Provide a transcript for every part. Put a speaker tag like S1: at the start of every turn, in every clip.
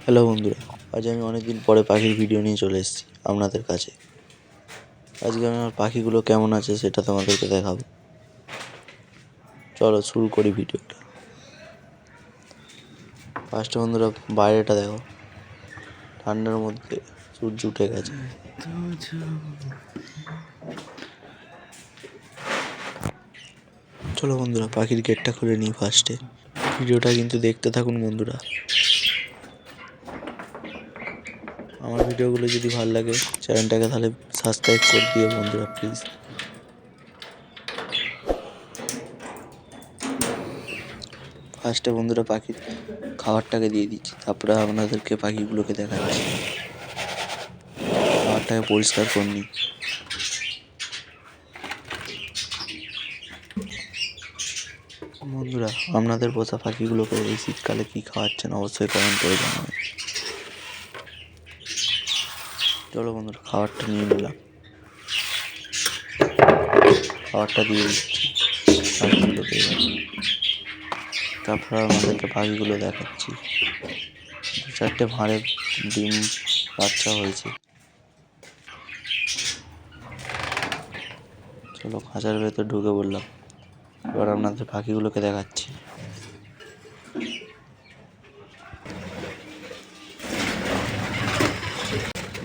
S1: Hello বন্ধুরা, আজ আমি অনেকদিন পরে পাখির ভিডিও নিয়ে চলে এসেছি আপনাদের কাছে। আজকে আমি আমার পাখিগুলো কেমন আছে সেটা তোমাদেরকে দেখাবো। চলো শুরু করি ভিডিওটা। ফার্স্টে বন্ধুরা বাইরেটা দেখো, ঠান্ডার মধ্যে সূর্য উঠে গেছে। চলো বন্ধুরা পাখির গেটটা খুলে নিই ফার্স্টে। ভিডিওটা কিন্তু দেখতে থাকুন বন্ধুরা। আমার ভিডিওগুলো যদি ভালো লাগে চ্যানেলটাকে তাহলে সাবস্ক্রাইব করে দিও বন্ধুরা প্লিজ। ফার্স্টে বন্ধুরা পাখির খাবারটাকে দিয়ে দিচ্ছি, তারপরে আপনাদেরকে পাখিগুলোকে দেখাচ্ছি। খাবারটাকে পরিষ্কার করে নিই। বন্ধুরা আপনাদের পোষা পাখিগুলোকে এই শীতকালে কী খাওয়াচ্ছেন অবশ্যই কমেন্ট করে জানাবেন। চলো বন্ধুরা খাবারটা নিয়ে নিলাম, খাবারটা দিয়ে দিচ্ছি পাখিগুলোকে। তারপর আমাদেরকে পাখিগুলো দেখাচ্ছি। 2-4টে ভাঁড়ে ডিম বাচ্চা হয়েছে। চলো খাঁচার ভেতর ঢুকে পড়লাম, এবার আপনাদের পাখিগুলোকে দেখাচ্ছি।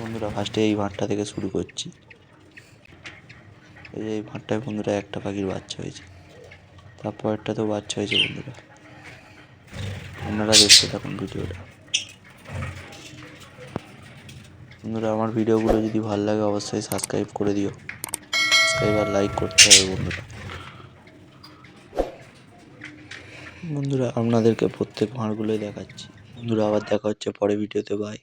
S1: বন্ধুরা ফার্স্টে এই ভাঁড়টা থেকে শুরু করছি। এই ভাঁড়টায় বন্ধুরা একটা পাখির বাচ্চা হয়েছে, তারপরটাতেও বাচ্চা হয়েছে। বন্ধুরা আপনারা দেখতে থাকুন ভিডিওটা। বন্ধুরা আমার ভিডিওগুলো যদি ভালো লাগে অবশ্যই সাবস্ক্রাইব করে দিও। সাবস্ক্রাইব আর লাইক করতে হবে বন্ধুরা। বন্ধুরা আপনাদেরকে প্রত্যেক ভাঁড়গুলোই দেখাচ্ছি। বন্ধুরা আবার দেখা হচ্ছে পরে ভিডিওতে। বাই।